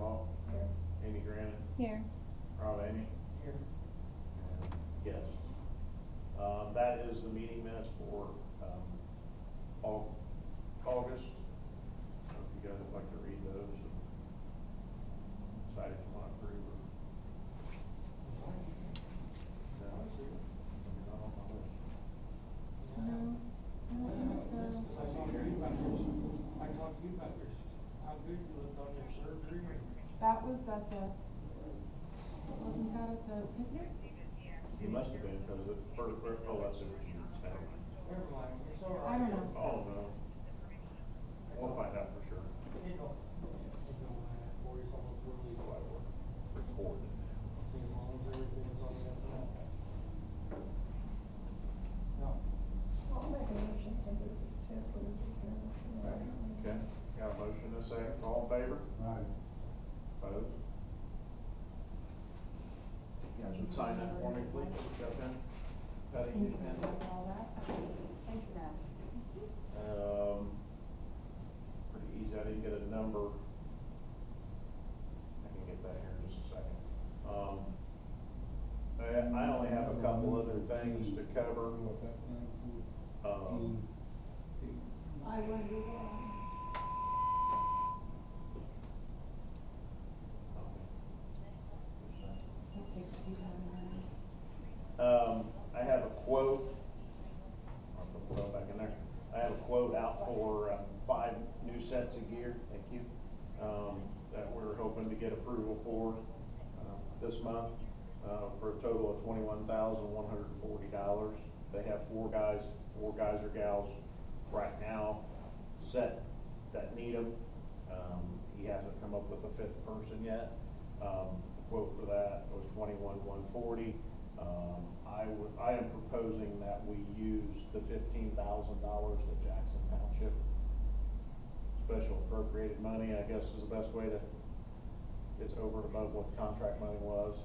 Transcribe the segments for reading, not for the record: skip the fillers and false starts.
Hall. Here. Amy Granite. Here. Rob Amy. Here. And yes. That is the meeting minutes for, August. So if you guys would like to read those and decide if you want to approve or. No, I see it. You're not on my list. No, I don't think so. I talked to you about this, how good you looked on your surgery. That was at the, wasn't that at the picnic? He must have been, because it first, oh, that's it, never mind. Never mind, it's all I right. don't know. Oh, no. We'll find out for sure. You don't mind that for you, it's almost really. Why we're recording now. As long as everything's on the up and up. No. I'll make a motion to approve these minutes from the last meeting. Okay, got a motion and a second, all in favor? Aye. Opposed? You guys would sign that for me, please, got pen? Patty, you pen? All that. Thank you, Matt. Pretty easy, I didn't get a number. I can get that here in just a second. I only have a couple other things to cover. What that thing for? I wonder why. That takes a few times. I have a quote. I'll put the quote back in there. I have a quote out for 5 new sets of gear, thank you, that we're hoping to get approval for this month, for a total of $21,140. They have 4 guys or gals right now set that need them. He hasn't come up with a 5th person yet. The quote for that was $21,140. I am proposing that we use the $15,000 that Jackson Township special appropriated money, I guess is the best way to, it's over and above what the contract money was.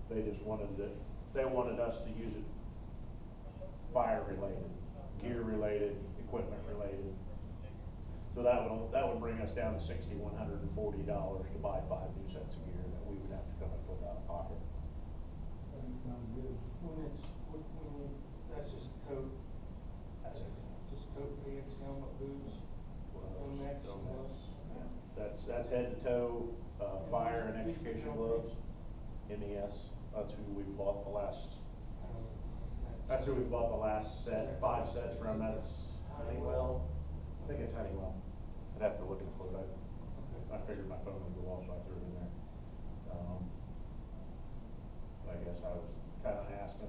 They just wanted us to use it fire related, gear related, equipment related. So that would bring us down to $6,140 to buy 5 new sets of gear that we would have to come up with out of pocket. That sounds good. That's just coat. That's it. Just coat, pants, helmet, boots, helmets, gloves. That's head to toe, fire and extrication gloves. NES, that's who we bought the last, that's who we bought the last set, 5 sets from. That's Honeywell. I think it's Honeywell. I'd have to look at the quote. I figured my phone would go off, so I threw it in there. I guess I was kind of asking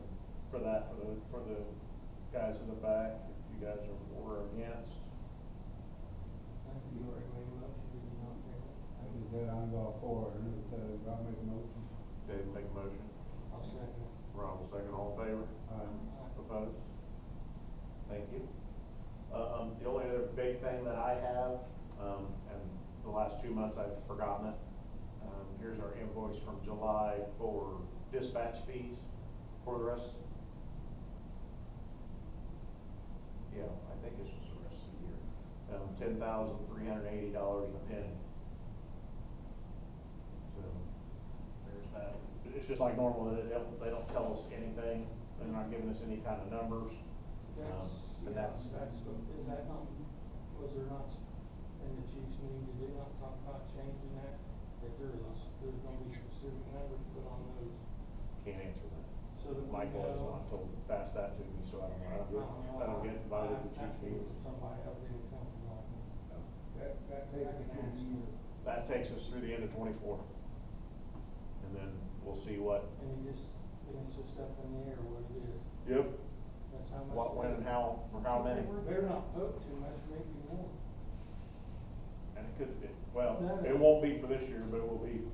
for that for the guys in the back, if you guys are for or against. You already made a motion, did you not make it? I just said I'm all for it, I'll make a motion. Dave, make a motion. I'll second it. Ron will second, all in favor? Aye. Opposed? Thank you. The only other big thing that I have, and the last 2 months I've forgotten it, here's our invoice from July for dispatch fees for the rest. Yeah, I think this was the rest of the year. $10,380 and a penny. So there's that. It's just like normal, they don't tell us anything. They're not giving us any kind of numbers. And that's is that not, was there not, in the chief's meeting, did they not talk about changing that? That there's gonna be specific numbers put on those? can't answer that. So that we Michael is know. not told, pass that to me, so I don't get invited to chief meetings. Somebody else didn't come along. That takes it to the year. That takes us through the end of 24. And then we'll see what. And it's just up in the air what it is. Yep. That's how much. What, when, and how, for how many. They're not put too much, maybe more. And it could be, well, No. it won't be for this year, but it will be,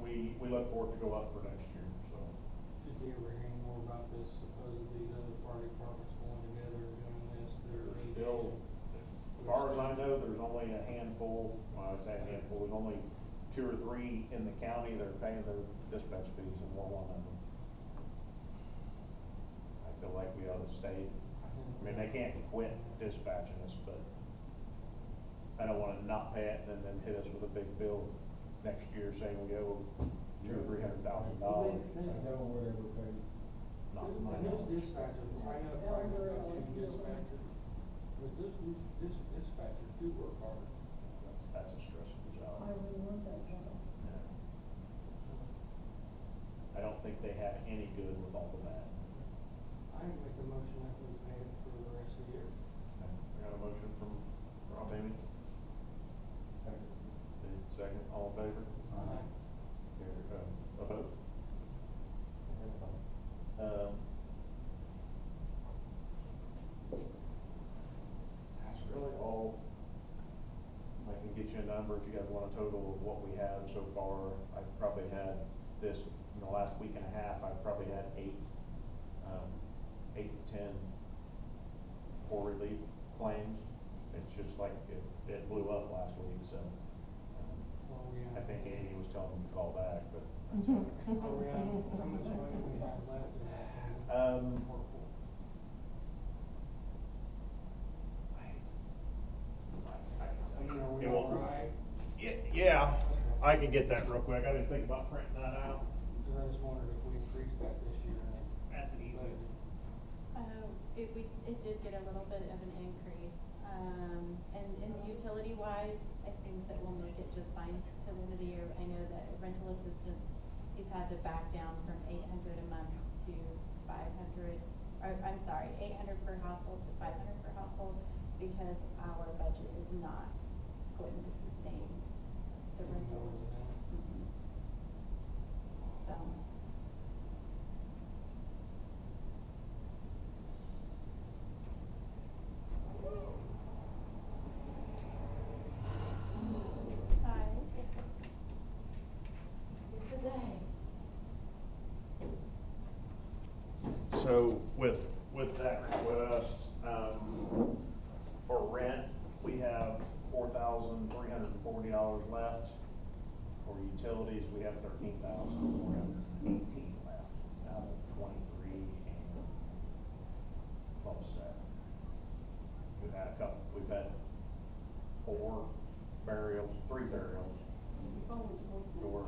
we look for it to go up for next year, so. Did you ever hear any more about this, supposedly the other fire departments going together and doing this, There's still, as far as I know, there's only a handful, well, I say a handful, there's only 2 or 3 in the county that are paying their dispatch fees, and we're one of them. I feel like we ought to stay, I mean, they can't quit dispatching us, but I don't wanna not pay it and then hit us with a big bill next year saying we owe $200,000 or $300,000. I don't whatever pay. Not And my those knowledge. dispatchers, I know probably about two dispatchers, but those dispatchers do work hard. That's a stressful job. I really want that job. Yeah. I don't think they have any good with all of that. I make a motion that we pay it for the rest of the year. I got a motion from Rob Amy. Second. Second, all in favor? Aye. Opposed? That's really all. I can get you a number if you guys want a total of what we have so far. I've probably had this, in the last week and a half, I've probably had 8 to 10 poor relief claims. It's just like, it blew up last week, so. Well, we I have- think Amy was telling me to call back, but. Are we on, how much money we have left in that? Work for? I mean, are we It will- all right? Yeah, I can get that real quick. I didn't think about printing that out. Cause I just wondered if we increased that this year. That's an easy one. It did get a little bit of an increase, and utility wise, I think that we'll make it just fine till the end of the year. I know that rental assistance, he's had to back down from 800 a month to 500, or I'm sorry, 800 per household to 500 per household, because our budget is not going to sustain the rental. Mhm. So. Hi. It's a day. So with that request, for rent, we have $4,340 left. For utilities, we have $13,418 left out of 23 and almost 7. We've had 3 burials. So we're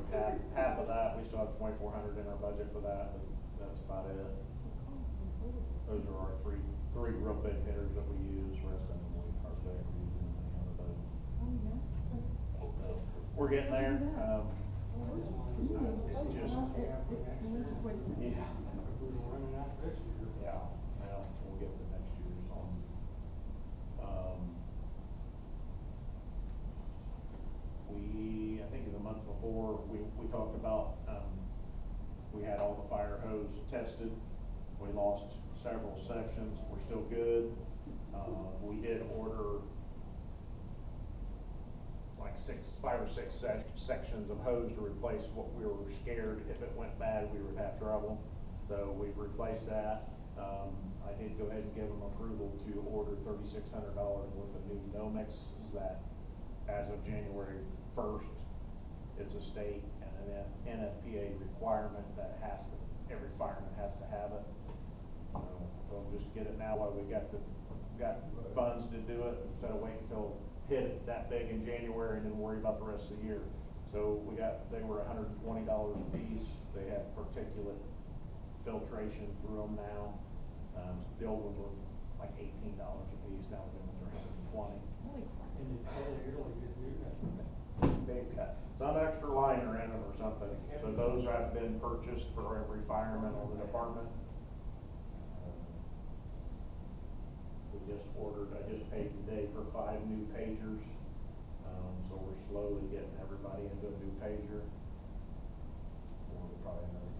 half of that, we still have 2,400 in our budget for that, but that's about it. Those are our three real big hitters that we use. Rest of them we hardly ever use anything on the boat. So, we're getting there. I just wanted to know if It's we just- have for next year. Yeah. If we were running out this year. Yeah, well, we'll get to next year's on. I think in the month before, we talked about, we had all the fire hose tested. We lost several sections. We're still good. We did order like 5 or 6 sections of hose to replace what we were scared if it went bad, we would have trouble. So we've replaced that. I did go ahead and give them approval to order $3,600 worth of new Nomex. That as of January 1st, it's a state and an NFPA requirement that every fireman has to have it. So we'll just get it now while we got funds to do it, instead of waiting until hit it that big in January and then worry about the rest of the year. So they were $120 a piece. They have particulate filtration through them now. The old ones were like $18 a piece, now the ones are $120. Holy crap. And it's really good, dude. They've got some extra liner in them or something, so those have been purchased for every fireman on the department. I just paid today for 5 new pagers, so we're slowly getting everybody into a new pager. We'll probably another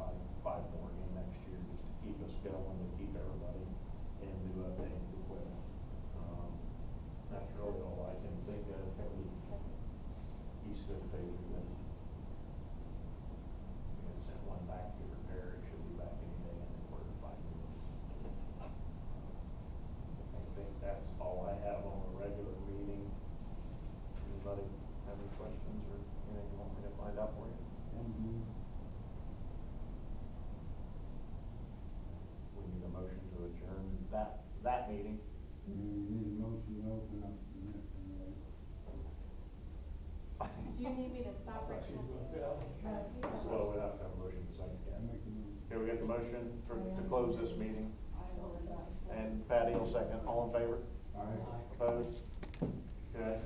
five more again next year, just to keep us going, to keep everybody into updated equipment. That's really all I can think of. East Coast pager, then we had sent one back to repair. It should be back any day, and then ordered 5 new ones. I think that's all I have on a regular meeting. Anybody have any questions or anything you want me to find out for you? We need a motion to adjourn that meeting. You need a motion to open up the next one, right? Do you need me to stop motion to close this meeting. And Patty will second. All in favor? Aye. Opposed? Okay.